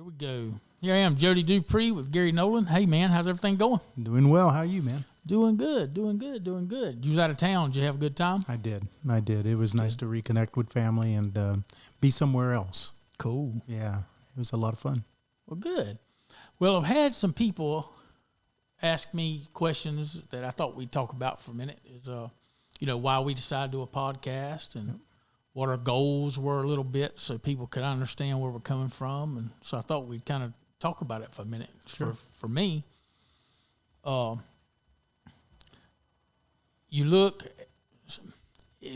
Here we go. Here I am, Jody Dupree with Gary Nolan. Hey, man, how's everything going? Doing well. How are you, man? Doing good. You was out of town. Did you have a good time? I did. It was nice to reconnect with family and be somewhere else. Cool. Yeah, it was a lot of fun. Well, good. Well, I've had some people ask me questions that I thought we'd talk about for a minute. Is why we decided to do a podcast and what our goals were a little bit, so people could understand where we're coming from. And so I thought we'd kind of talk about it for a minute. Sure. For me, you look.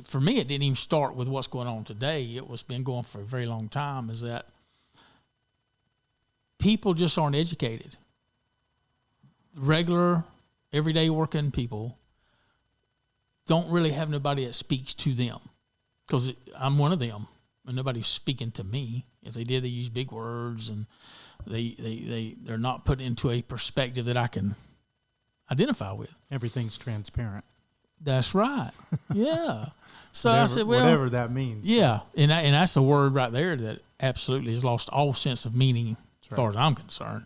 For me, it didn't even start with what's going on today. It was been going for a very long time. Is that people just aren't educated. Regular, everyday working people don't really have nobody that speaks to them, because I'm one of them, and nobody's speaking to me. If they did, they use big words, and they're not put into a perspective that I can identify with. Everything's transparent. That's right. Yeah. So whatever, I said, well, whatever that means. Yeah, and that's a word right there that absolutely has lost all sense of meaning as far as I'm concerned.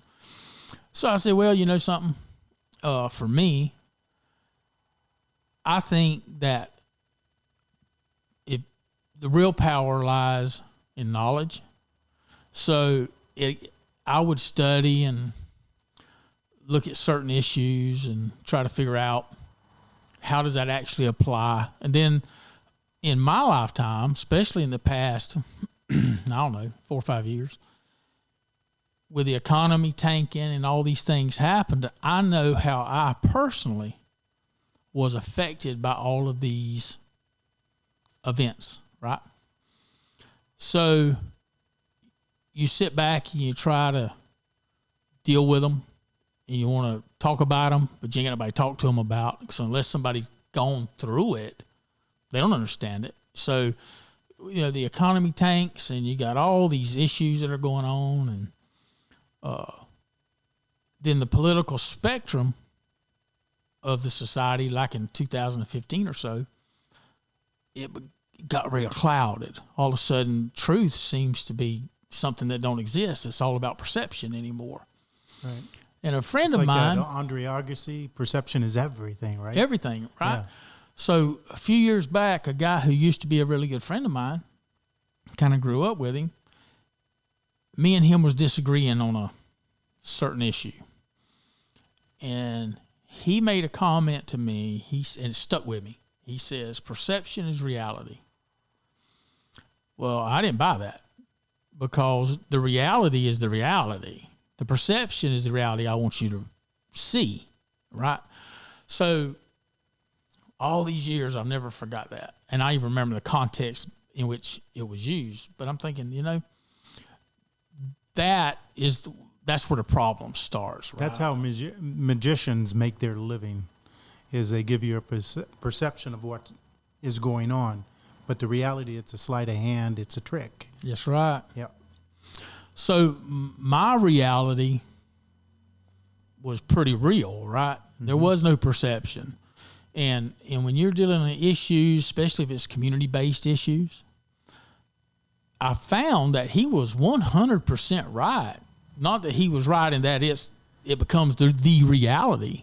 So I said, well, you know something? For me, I think that if the real power lies in knowledge, so I would study and look at certain issues and try to figure out how does that actually apply. And then in my lifetime, especially in the past, I don't know, 4 or 5 years, with the economy tanking and all these things happened, I know how I personally was affected by all of these events, right? So you sit back and you try to deal with them, and you want to talk about them, but you ain't got nobody to talk to them about, because unless somebody's gone through it, they don't understand it. So, the economy tanks, and you got all these issues that are going on, and then the political spectrum of the society, like in 2015 or so, it got real clouded. All of a sudden, truth seems to be something that don't exist. It's all about perception anymore. Right. And a friend It's of like mine, that Andre Agassi, perception is everything, right? everything, right? Yeah. So a few years back, a guy who used to be a really good friend of mine, kind of grew up with him, me and him was disagreeing on a certain issue. And he made a comment to me, and it stuck with me. He says, perception is reality. Well, I didn't buy that, because the reality is the reality. The perception is the reality I want you to see, right? So all these years, I've never forgot that. And I even remember the context in which it was used. But I'm thinking, that's where the problem starts, right? That's how magicians make their living, is they give you a perception of what is going on. But the reality, it's a sleight of hand, it's a trick. That's right. Yeah. So my reality was pretty real, right? Mm-hmm. There was no perception. And when you're dealing with issues, especially if it's community-based issues, I found that he was 100% right. Not that he was right in that it becomes the reality,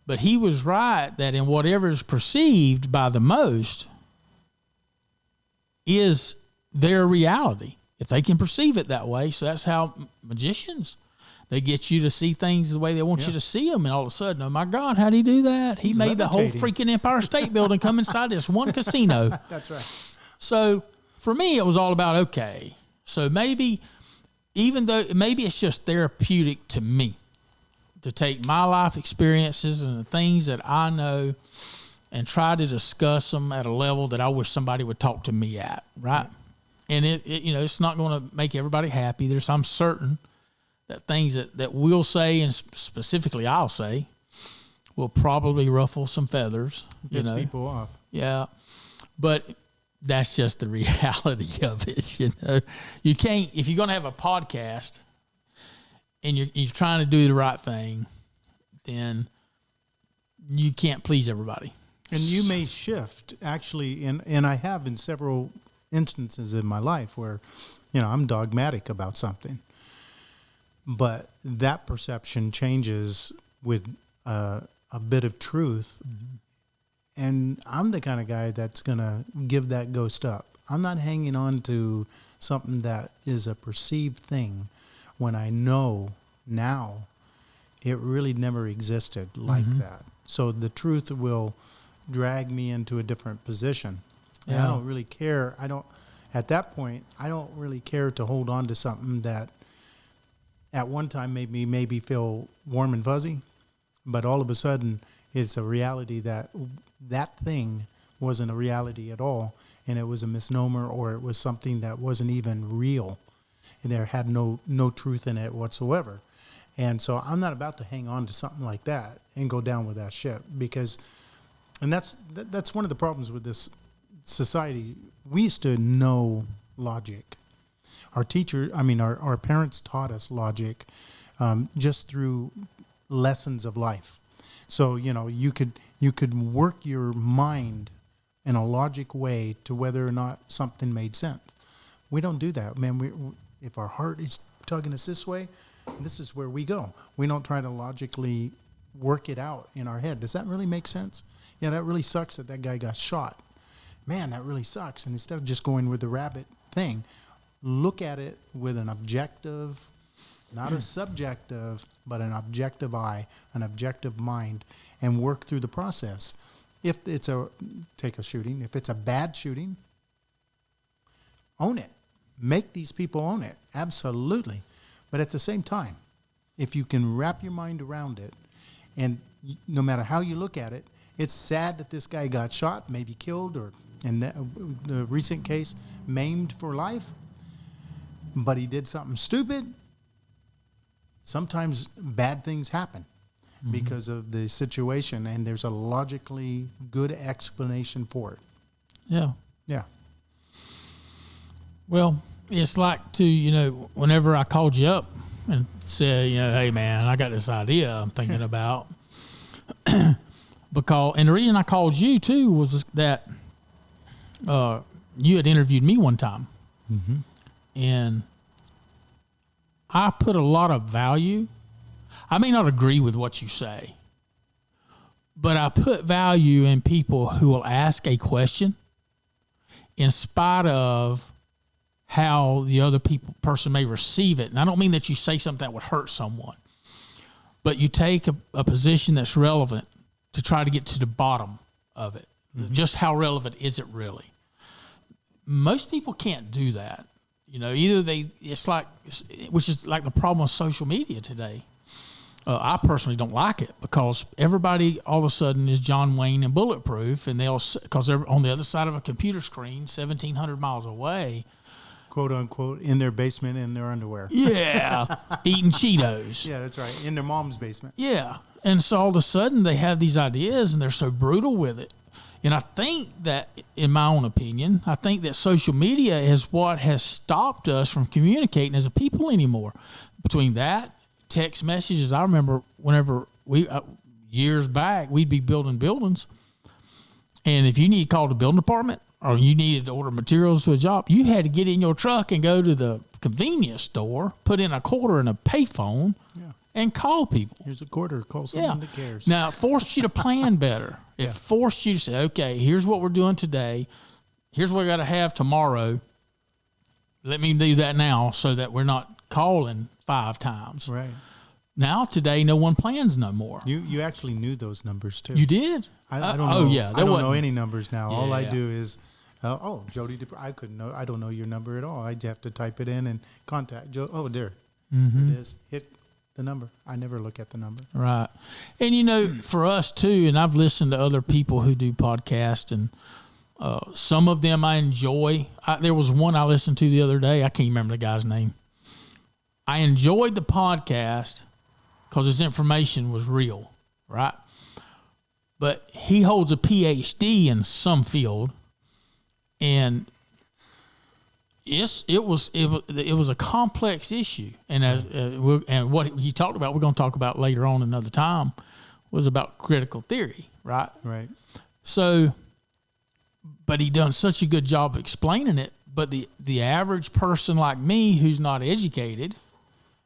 but he was right that in whatever is perceived by the most is their reality, if they can perceive it that way. So that's how magicians, they get you to see things the way they want you to see them, and all of a sudden, oh my God, how'd he do that? He made the whole freaking Empire State Building come inside this one casino. That's right. So for me, it was all about, okay, so maybe it's just therapeutic to me to take my life experiences and the things that I know and try to discuss them at a level that I wish somebody would talk to me at, right? And it's not going to make everybody happy. I'm certain that things that we'll say, and specifically I'll say, will probably ruffle some feathers. Gets people off. Yeah. But that's just the reality of it, You can't, if you're going to have a podcast and you're trying to do the right thing, then you can't please everybody. And you may shift, actually, and I have in several instances in my life where, I'm dogmatic about something. But that perception changes with a bit of truth. And I'm the kind of guy that's going to give that ghost up. I'm not hanging on to something that is a perceived thing when I know now it really never existed like that. So the truth will drag me into a different position. And I don't really care. At that point, I don't really care to hold on to something that at one time made me maybe feel warm and fuzzy, but all of a sudden it's a reality that thing wasn't a reality at all, and it was a misnomer, or it was something that wasn't even real, and there had no truth in it whatsoever. And so I'm not about to hang on to something like that and go down with that ship, because, and that's one of the problems with this society. We used to know logic. Our parents taught us logic just through lessons of life. So, you could work your mind in a logic way to whether or not something made sense. We don't do that, man. If our heart is tugging us this way, this is where we go. We don't try to logically work it out in our head. Does that really make sense? Yeah, that really sucks that guy got shot. Man, that really sucks. And instead of just going with the rabbit thing, look at it with an objective, not a subjective, but an objective eye, an objective mind, and work through the process. If it's take a shooting, if it's a bad shooting, own it. Make these people own it. Absolutely. But at the same time, if you can wrap your mind around it, and no matter how you look at it, it's sad that this guy got shot, maybe killed, or in the recent case, maimed for life, but he did something stupid. Sometimes bad things happen because of the situation, and there's a logically good explanation for it. Yeah. Yeah. Well, it's like whenever I called you up and said, hey man, I got this idea I'm thinking about. And the reason I called you too was that you had interviewed me one time. Mm-hmm. And I put a lot of value. I may not agree with what you say, but I put value in people who will ask a question in spite of how the other person may receive it. And I don't mean that you say something that would hurt someone, but you take a position that's relevant to try to get to the bottom of it. Mm-hmm. Just how relevant is it really? Most people can't do that. Which is like the problem with social media today. I personally don't like it because everybody all of a sudden is John Wayne and bulletproof, and because they're on the other side of a computer screen, 1,700 miles away, quote unquote, in their basement in their underwear. Yeah, eating Cheetos. Yeah, that's right, in their mom's basement. Yeah, and so all of a sudden they have these ideas and they're so brutal with it. And I think that, in my own opinion, I think that social media is what has stopped us from communicating as a people anymore. Between that, text messages, I remember whenever years back, we'd be building buildings. And if you need to call the building department or you needed to order materials to a job, you had to get in your truck and go to the convenience store, put in a quarter in a payphone, and call people. Here's a quarter. Call someone that cares. Now, it forced you to plan better. It forced you to say, okay, here's what we're doing today. Here's what we got to have tomorrow. Let me do that now so that we're not calling 5 times. Right. Now, today, no one plans no more. You actually knew those numbers, too. You did? I don't know. Oh, yeah. I don't know any numbers now. Yeah, all I do is, Jody, I couldn't know. I don't know your number at all. I'd have to type it in and contact Joe. Oh, there. Mm-hmm. There it is. Hit the number. I never look at the number. Right. And, for us, too, and I've listened to other people who do podcasts, and some of them I enjoy. There was one I listened to the other day. I can't remember the guy's name. I enjoyed the podcast because his information was real, right? But he holds a PhD in some field, and it was a complex issue, and what he talked about, we're going to talk about later on another time, was about critical theory, right? Right. So, but he done such a good job of explaining it. But the average person like me who's not educated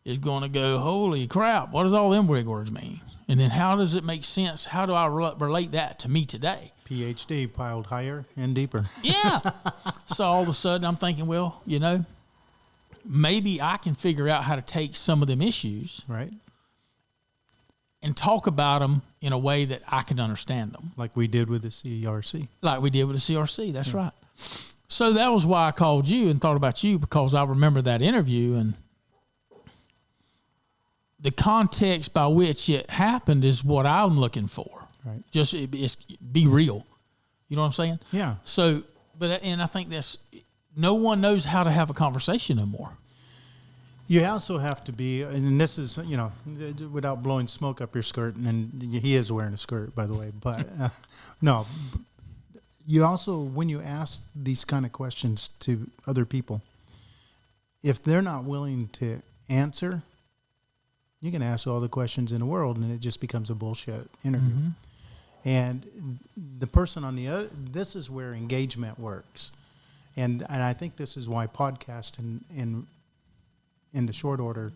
is going to go, holy crap, what does all them big words mean? And then how does it make sense? How do I relate that to me today? PhD piled higher and deeper. Yeah. So all of a sudden I'm thinking, well, maybe I can figure out how to take some of them issues Right. and talk about them in a way that I can understand them. Like we did with the CRC. Like we did with the CRC. That's right. So that was why I called you and thought about you, because I remember that interview, and the context by which it happened is what I'm looking for. Right. Just it's be real. You know what I'm saying? Yeah. So, and I think no one knows how to have a conversation anymore. You also have to be, and this is, without blowing smoke up your skirt, and he is wearing a skirt, by the way, but no. You also, when you ask these kind of questions to other people, if they're not willing to answer, you can ask all the questions in the world, and it just becomes a bullshit interview. Mm-hmm. And the person on the other, this is where engagement works. And I think this is why podcast in the short order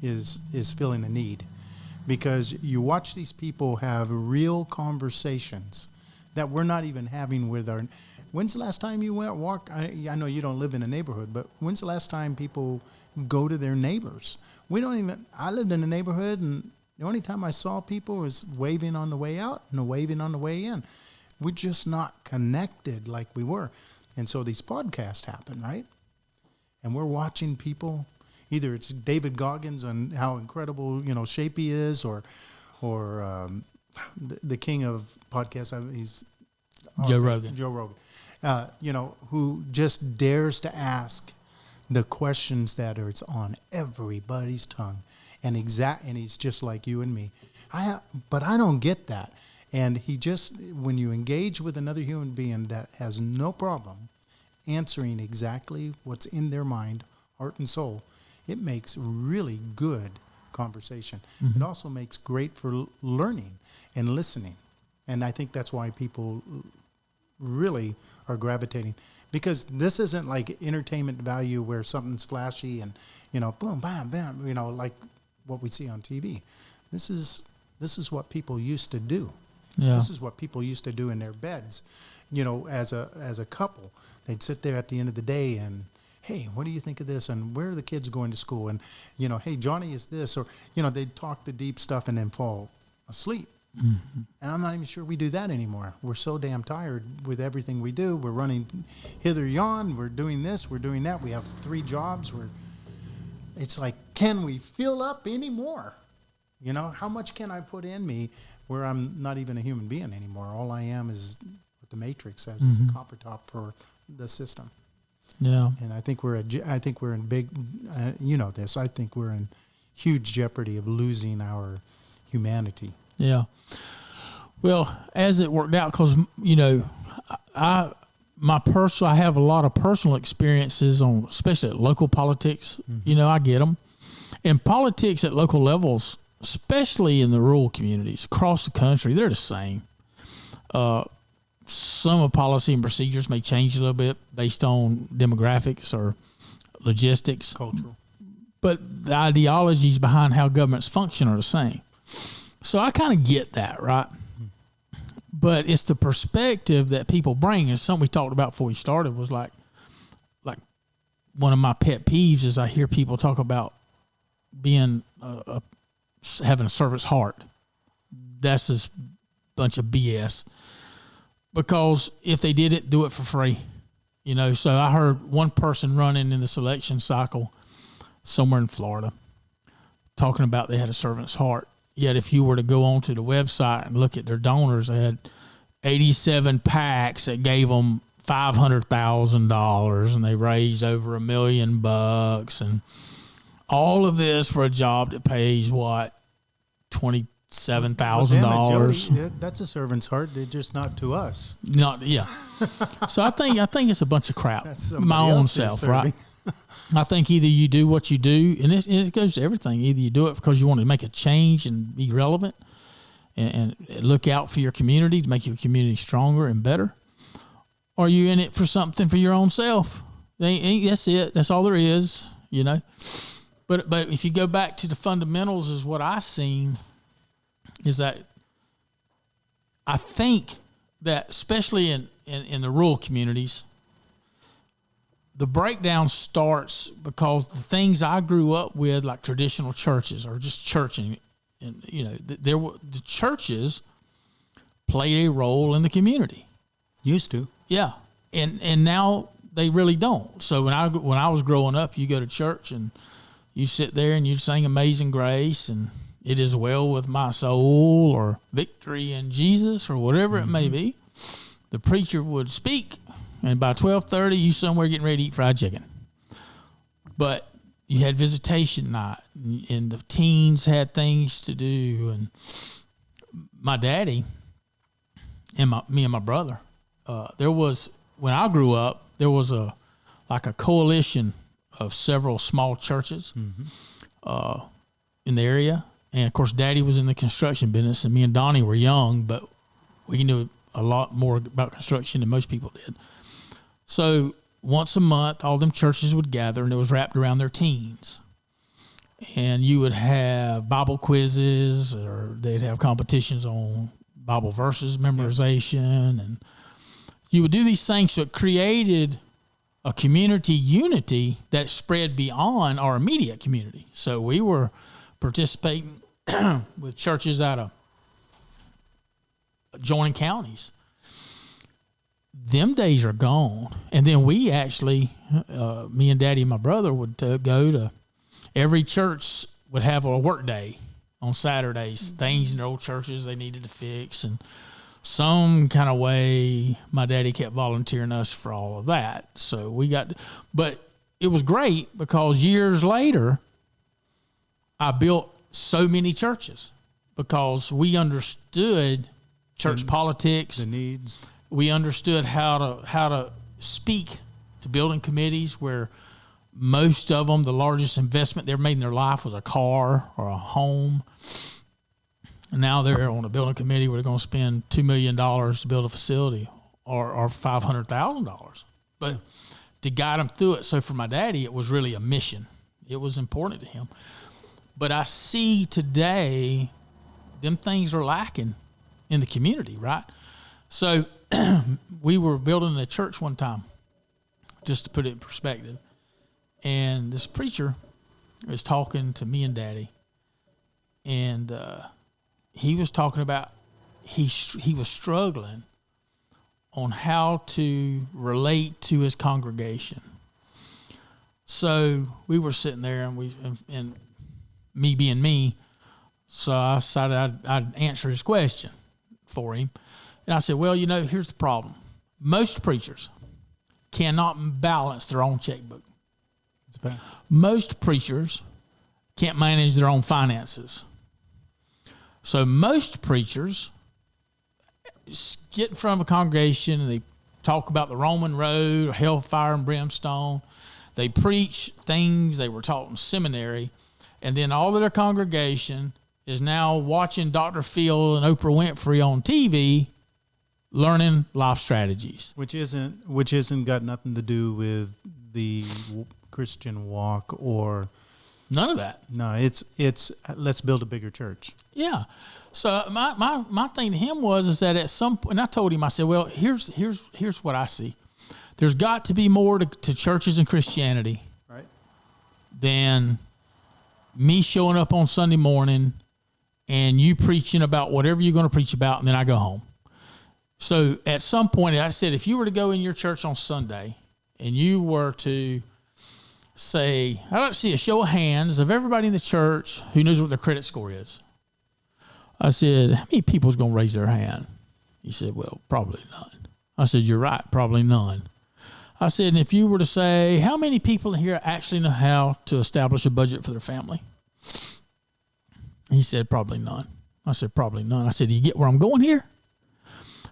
is filling a need, because you watch these people have real conversations that we're not even having with our. When's the last time you went walk? I know you don't live in a neighborhood, but when's the last time people go to their neighbors? We don't even. I lived in a neighborhood, and the only time I saw people was waving on the way out and waving on the way in. We're just not connected like we were, and so these podcasts happen, right? And we're watching people. Either it's David Goggins and how incredible shape he is, or the king of podcasts. He's Joe Rogan. Joe Rogan, who just dares to ask the questions that it's on everybody's tongue, and he's just like you and me. But I don't get that. And when you engage with another human being that has no problem answering exactly what's in their mind, heart, and soul, it makes really good conversation. Mm-hmm. It also makes great for learning and listening. And I think that's why people really are gravitating, because this isn't like entertainment value where something's flashy and, boom, bam, bam, like what we see on TV. This is what people used to do. Yeah. This is what people used to do in their beds, as a couple. They'd sit there at the end of the day and, hey, what do you think of this? And where are the kids going to school? And, hey, Johnny is this. Or, they'd talk the deep stuff and then fall asleep. Mm-hmm. And I'm not even sure we do that anymore. We're so damn tired with everything we do. We're running hither, yon. We're doing this. We're doing that. We have 3 jobs. It's like, can we fill up anymore? How much can I put in me where I'm not even a human being anymore? All I am is what the Matrix says, is a copper top for the system. Yeah, and I think we're in big, this. I think we're in huge jeopardy of losing our humanity. Yeah. Well, as it worked out, because I have a lot of personal experiences on, especially at local politics. Mm-hmm. I get them, and politics at local levels, especially in the rural communities across the country, they're the same. Some of policy and procedures may change a little bit based on demographics or logistics. Cultural. But the ideologies behind how governments function are the same. So I kind of get that, right? But it's the perspective that people bring. And something we talked about before we started was like one of my pet peeves is I hear people talk about being having a servant's heart. That's just a bunch of BS. Because if they did it, do it for free. So I heard one person running in this election cycle somewhere in Florida talking about they had a servant's heart. Yet if you were to go onto the website and look at their donors, they had 87 PACs that gave them $500,000, and they raised over $1 million, and all of this for a job that pays what, $27,000. That's a servant's heart. They're just not to us. So I think it's a bunch of crap. My own self, right? I think either you do what you do, and it goes to everything. Either you do it because you want to make a change and be relevant, and look out for your community to make your community stronger and better, or you in it for something for your own self. That's it. That's all there is. But if you go back to the fundamentals, is what I seen is that I think that especially in the rural communities, the breakdown starts because the things I grew up with, like traditional churches or just churching, and the churches played a role in the community. Used to. Yeah, and now they really don't. So when I was growing up, you go to church and you sit there and you sing Amazing Grace and It Is Well With My Soul or Victory in Jesus or whatever it may be. The preacher would speak, and by 12:30, you somewhere getting ready to eat fried chicken. But you had visitation night, and the teens had things to do. And my daddy and me and my brother, when I grew up, there was a coalition of several small churches in the area. And, of course, Daddy was in the construction business, and me and Donnie were young, but we knew a lot more about construction than most people did. So once a month, all them churches would gather, and it was wrapped around their teens. And you would have Bible quizzes, or they'd have competitions on Bible verses memorization, and you would do these things. So it created a community unity that spread beyond our immediate community. So we were participating with churches out of adjoining counties. Them days are gone. And then we actually, me and Daddy and my brother would go to every church would have a work day on Saturdays, things in their old churches they needed to fix, and some kind of way my daddy kept volunteering us for all of that. So but it was great because years later I built so many churches because we understood church politics, the needs. We understood how to speak to building committees where most of them, the largest investment they ever made in their life was a car or a home. And now they're on a building committee where they're going to spend $2 million to build a facility or $500,000. But to guide them through it. So for my daddy, it was really a mission. It was important to him. But I see today them things are lacking in the community, right? So we were building a church one time, just to put it in perspective. And this preacher was talking to me and Daddy. And he was talking about he was struggling on how to relate to his congregation. So we were sitting there, and me being me, so I decided I'd answer his question for him. And I said, well, here's the problem. Most preachers cannot balance their own checkbook. It's bad. Most preachers can't manage their own finances. So most preachers get in front of a congregation and they talk about the Roman road or hellfire and brimstone. They preach things they were taught in seminary, and then all of their congregation is now watching Dr. Phil and Oprah Winfrey on TV, learning life strategies. Which isn't got nothing to do with the Christian walk or none of that. No, it's let's build a bigger church. Yeah. So my thing to him is that at some point, and I told him, I said, well, here's what I see. There's got to be more to churches and Christianity, right, than me showing up on Sunday morning and you preaching about whatever you're going to preach about, and then I go home. So at some point, I said, if you were to go in your church on Sunday and you were to say, I'd like to see a show of hands of everybody in the church who knows what their credit score is. I said, how many people is going to raise their hand? He said, well, probably none. I said, you're right, probably none. I said, and if you were to say, how many people in here actually know how to establish a budget for their family? He said, probably none. I said, probably none. I said, do you get where I'm going here?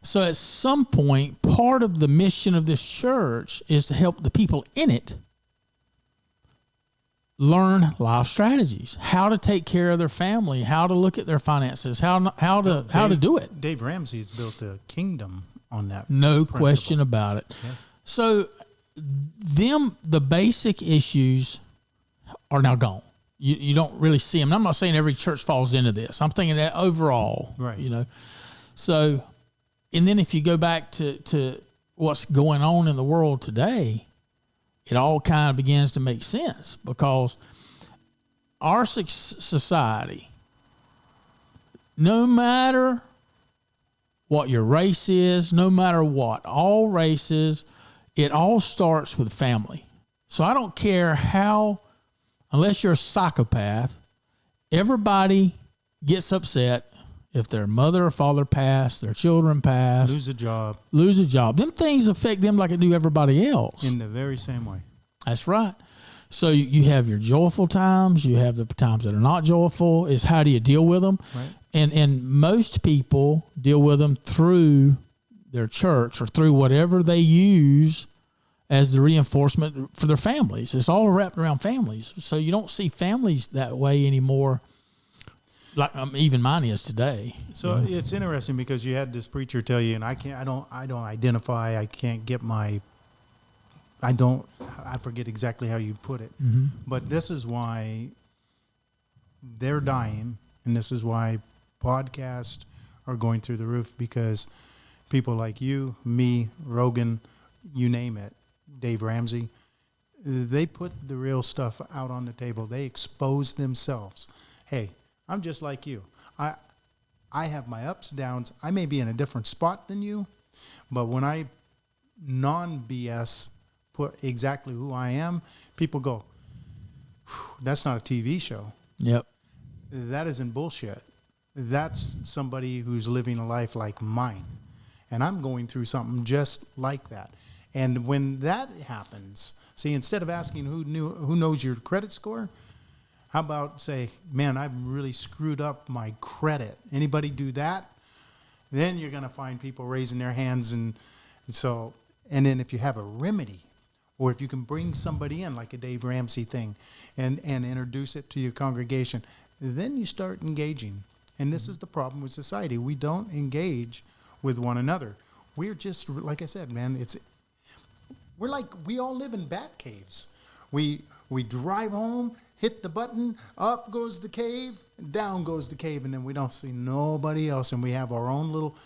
So at some point, part of the mission of this church is to help the people in it learn life strategies, how to take care of their family, how to look at their finances, how to do it. Dave Ramsey's built a kingdom on that. No principle. Question about it. Yeah. So the basic issues are now gone. You don't really see them. And I'm not saying every church falls into this. I'm thinking that overall, Right. you know. So, and then if you go back to what's going on in the world today, it all kind of begins to make sense, because our society, no matter what your race is, no matter what, all races, it all starts with family. So I don't care how, unless you're a psychopath, everybody gets upset if their mother or father pass, their children pass, Lose a job lose a job. Them things affect them like it do everybody else. in the very same way. That's right. So you have your joyful times, you have the times that are not joyful. Is how do you deal with them? Right. And most people deal with them through their church or through whatever they use as the reinforcement for their families. It's all wrapped around families. So you don't see families that way anymore, like even mine is today. So it's interesting because you had this preacher tell you, and I don't identify. I can't get my. I forget exactly how you put it, but this is why they're dying, and this is why podcasts are going through the roof, because people like you, me, Rogan, you name it, Dave Ramsey, they put the real stuff out on the table. They expose themselves. Hey, I'm just like you. I have my ups, downs. I may be in a different spot than you, but when I non-BS put exactly who I am, people go, that's not a TV show. Yep. That isn't bullshit. That's somebody who's living a life like mine. And I'm going through something just like that. And when that happens, see, instead of asking who knows your credit score, how about say, man, I've really screwed up my credit. Anybody do that? Then you're going to find people raising their hands. And then if you have a remedy, or if you can bring somebody in like a Dave Ramsey thing and introduce it to your congregation, then you start engaging. And this is the problem with society. We don't engage with one another. We're just, like I said, man, we all live in bat caves. We drive home, hit the button, up goes the cave, down goes the cave, and then we don't see nobody else. And we have our own little,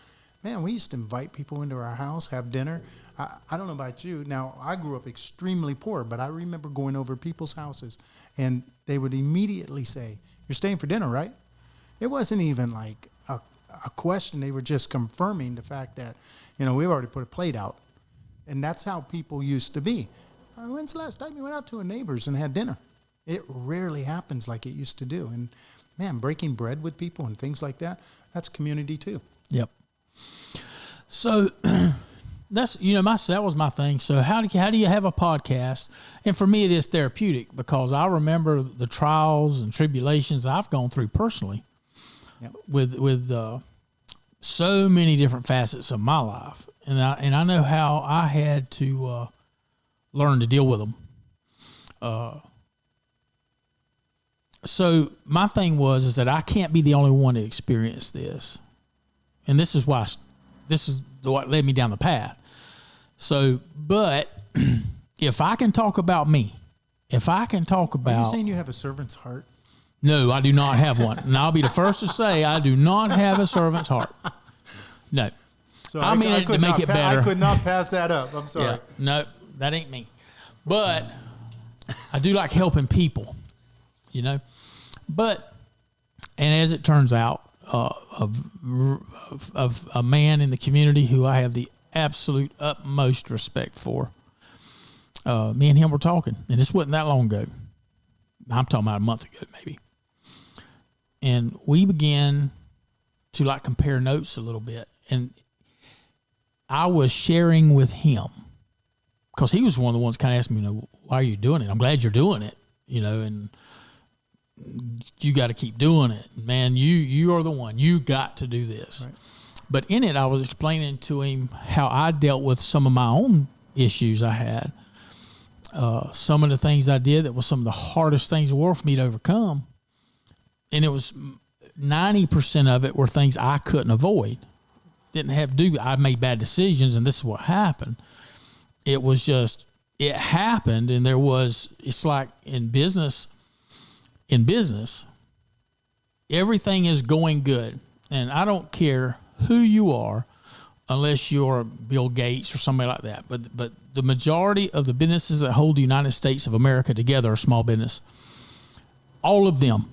man, we used to invite people into our house, have dinner. I don't know about you. Now, I grew up extremely poor, but I remember going over people's houses, and they would immediately say, you're staying for dinner, right? It wasn't even like a question. They were just confirming the fact that, we've already put a plate out. And that's how people used to be. When's the last time you went out to a neighbor's and had dinner? It rarely happens like it used to do. And, man, breaking bread with people and things like that, that's community too. Yep. So that's, that was my thing. So how do you have a podcast? And for me, it is therapeutic, because I remember the trials and tribulations I've gone through personally. Yep. With so many different facets of my life, and I know how I had to learn to deal with them. So my thing is that I can't be the only one to experience this, and this is what led me down the path. So, but if I can talk about me, are you saying you have a servant's heart? No, I do not have one. And I'll be the first to say I do not have a servant's heart. No. So I mean it to make it better. I could not pass that up. I'm sorry. Yeah, no, that ain't me. But I do like helping people, But, and as it turns out, of a man in the community who I have the absolute utmost respect for, me and him were talking, and this wasn't that long ago. I'm talking about a month ago, maybe. And we began to compare notes a little bit. And I was sharing with him, because he was one of the ones kind of asked me, why are you doing it? I'm glad you're doing it, and you got to keep doing it. Man, you are the one. You got to do this. Right. But in it, I was explaining to him how I dealt with some of my own issues I had. Some of the things I did that was some of the hardest things in the world for me to overcome. And it was 90% of it were things I couldn't avoid. Didn't have to do. I made bad decisions, and this is what happened. It was just, it happened, and it's like in business, in business, everything is going good. And I don't care who you are, unless you're Bill Gates or somebody like that. But the majority of the businesses that hold the United States of America together are small business. All of them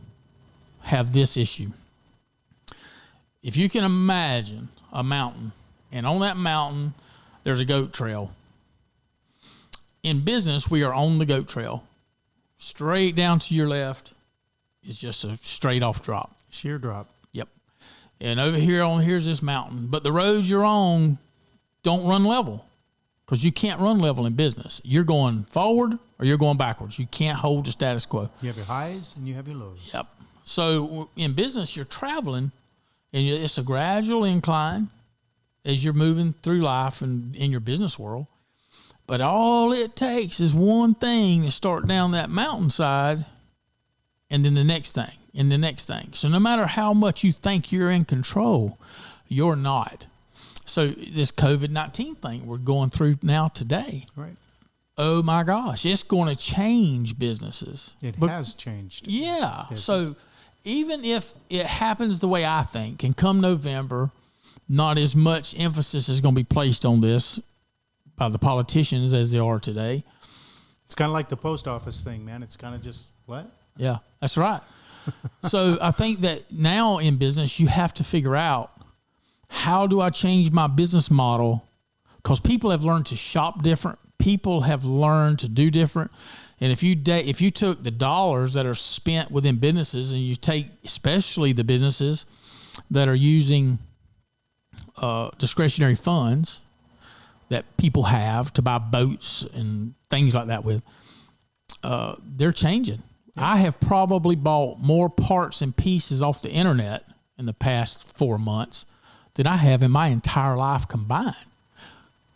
have this issue. If you can imagine a mountain, and on that mountain, there's a goat trail. In business, we are on the goat trail. Straight down to your left is just a straight off drop. Sheer drop. Yep. And over here here's this mountain. But the roads you're on don't run level, because you can't run level in business. You're going forward or you're going backwards. You can't hold the status quo. You have your highs and you have your lows. Yep. So in business, you're traveling, and it's a gradual incline as you're moving through life and in your business world. But all it takes is one thing to start down that mountainside, and then the next thing, and the next thing. So no matter how much you think you're in control, you're not. So this COVID-19 thing we're going through now today, Right. oh my gosh, it's going to change businesses. It has changed. Yeah. Business. So even if it happens the way I think, and come November, not as much emphasis is going to be placed on this by the politicians as they are today. It's kind of like the post office thing, man. It's kind of just, what? Yeah, that's right. So I think that now in business, you have to figure out, how do I change my business model? Because people have learned to shop different. People have learned to do different. And if you took the dollars that are spent within businesses, and you take especially the businesses that are using discretionary funds that people have to buy boats and things like that with, they're changing. I have probably bought more parts and pieces off the internet in the past 4 months than I have in my entire life combined,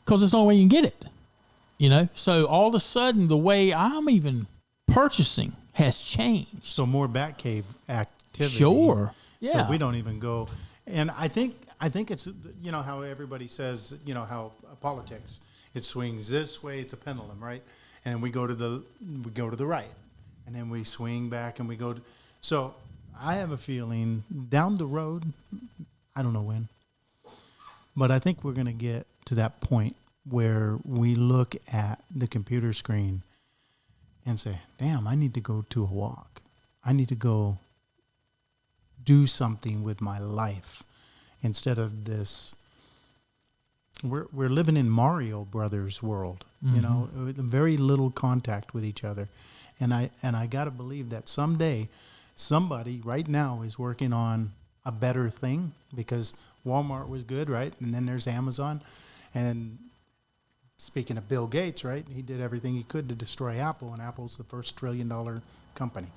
because it's the only way you can get it. You know, so all of a sudden the way I'm even purchasing has changed. So more Batcave activity. Sure. Yeah. So we don't even go. And I think it's, you know, how everybody says, you know, how politics, it swings this way, it's a pendulum, right? And we go to the right, and then we swing back and we go to, so I have a feeling down the road, I don't know when, but I think we're going to get to that point where we look at the computer screen and say, damn, I need to go to a walk. I need to go do something with my life instead of this. We're living in Mario Brothers world, you know, with very little contact with each other. And I got to believe that someday somebody right now is working on a better thing, because Walmart was good, right? And then there's Amazon. And speaking of Bill Gates, right, he did everything he could to destroy Apple, and Apple's the first $1 trillion company.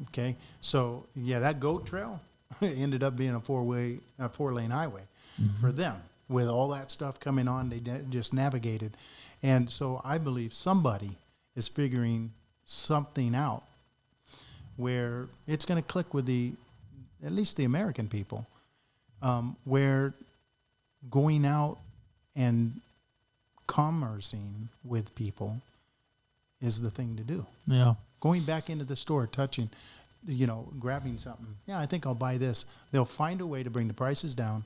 Okay, so yeah, that goat trail ended up being a four-lane highway for them. With all that stuff coming on, they just navigated. And so I believe somebody is figuring something out where it's going to click with at least the American people, where going out and commercing with people is the thing to do. Yeah. Going back into the store, touching, you know, grabbing something. Yeah, I think I'll buy this. They'll find a way to bring the prices down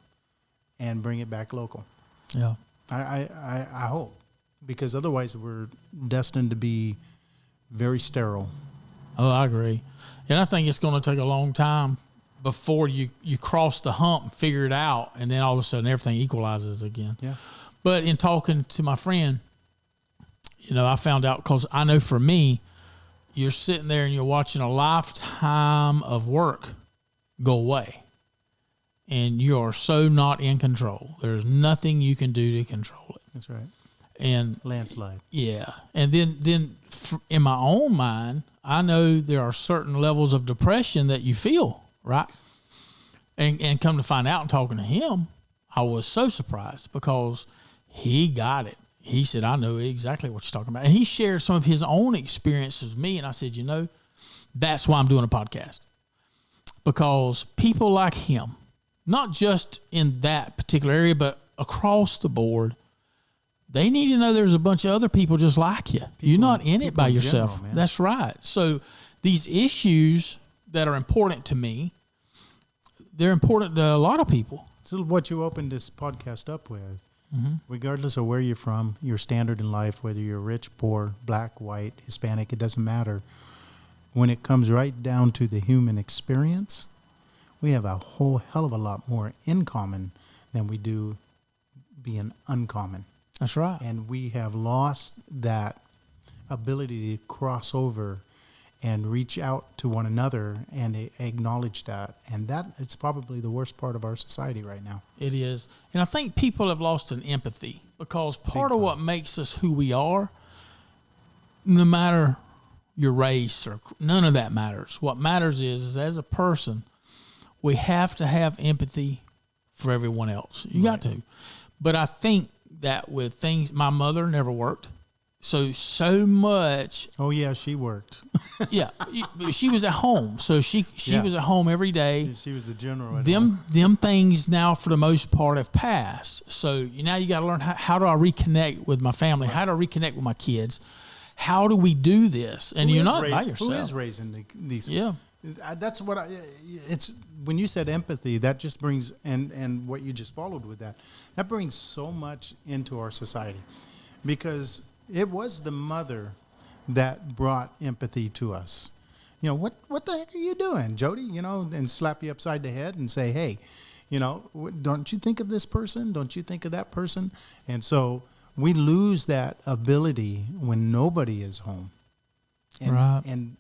and bring it back local. Yeah. I hope, because otherwise we're destined to be very sterile. Oh, I agree. And I think it's going to take a long time before you cross the hump and figure it out, and then all of a sudden everything equalizes again. Yeah. But in talking to my friend, you know, I found out, because I know for me, you're sitting there and you're watching a lifetime of work go away. And you are so not in control. There's nothing you can do to control it. That's right. And Landslide. yeah. And then in my own mind, I know there are certain levels of depression that you feel, right? And come to find out, and talking to him, I was so surprised, because he got it. He said, I know exactly what you're talking about. And he shared some of his own experiences with me. And I said, you know, that's why I'm doing a podcast. Because people like him, not just in that particular area, but across the board, they need to know there's a bunch of other people just like you. You're not in it by in yourself. general, man. That's right. So these issues that are important to me, they're important to a lot of people. So what you opened this podcast up with, Mm-hmm. regardless of where you're from, your standard in life, whether you're rich, poor, black, white, Hispanic, it doesn't matter. When it comes right down to the human experience, we have a whole hell of a lot more in common than we do being uncommon. That's right. And we have lost that ability to cross over and reach out to one another and acknowledge that. And that is probably the worst part of our society right now. It is. And I think people have lost an empathy, because part of what makes us who we are, no matter your race or none of that matters. What matters is as a person, we have to have empathy for everyone else. You got to. But I think that with things, my mother never worked. So much. Oh yeah, she worked. Yeah, she was at home, so she Yeah. was at home every day. She was the general. at Them home. them things now for the most part have passed. So now you got to learn how do I reconnect with my family? How do I reconnect with my kids? How do we do this? And Who you're is not by yourself. Who is raising these? Yeah, That's what it's when you said empathy, that just brings and what you just followed with that brings so much into our society, because it was the mother that brought empathy to us. You know, what the heck are you doing, Jody? You know, and slap you upside the head and say, hey, you know, don't you think of this person? Don't you think of that person? And so we lose that ability when nobody is home. And, Right. And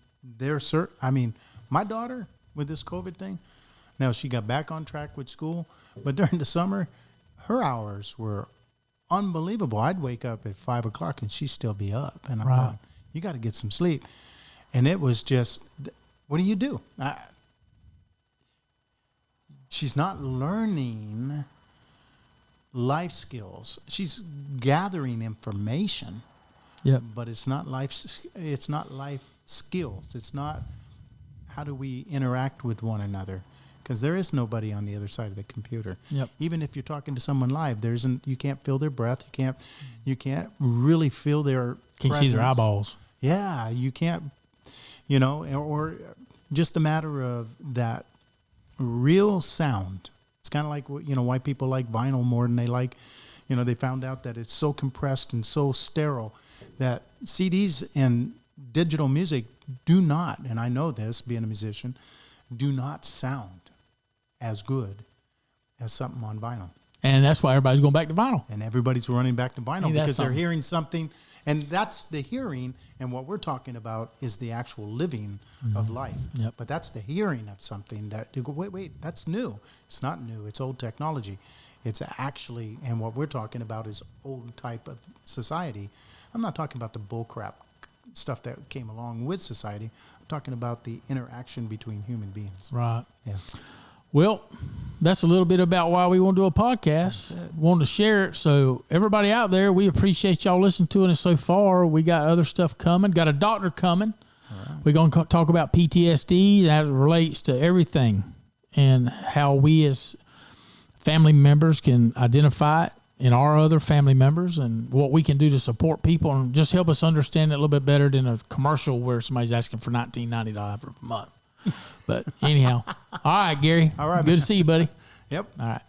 I mean, my daughter with this COVID thing, now she got back on track with school, but during the summer, her hours were unbelievable. I'd wake up at 5 o'clock and she'd still be up. And I'm Right. going, you got to get some sleep. And it was just, what do you do? She's not learning life skills. She's gathering information, yep, but it's not life skills. It's not how do we interact with one another, because there is nobody on the other side of the computer. Yep. Even if you're talking to someone live, you can't feel their breath. You can't really feel their can't see their presence. eyeballs. Yeah, you can't, you know, or just a matter of that real sound. It's kind of like, you know, why people like vinyl more than they like, you know, they found out that it's so compressed and so sterile that CDs and digital music do not, and I know this being a musician, do not sound as good as something on vinyl. And that's why everybody's going back to vinyl. And everybody's running back to vinyl Hey, that's because they're something. hearing something. And that's the hearing. And what we're talking about is the actual living of life. Yep. But that's the hearing of something that you go, wait, that's new. It's not new. It's old technology. It's actually, and what we're talking about is old type of society. I'm not talking about the bullcrap stuff that came along with society. I'm talking about the interaction between human beings. Right. Yeah. Well, that's a little bit about why we want to do a podcast. Wanted to share it. So everybody out there, we appreciate y'all listening to it so far. We got other stuff coming. Got a doctor coming. Right. We're going to talk about PTSD as it relates to everything and how we as family members can identify it in our other family members and what we can do to support people and just help us understand it a little bit better than a commercial where somebody's asking for $19.90 a month. But anyhow, all right, Gary. All right, Good man. to see you, buddy. Yep. All right.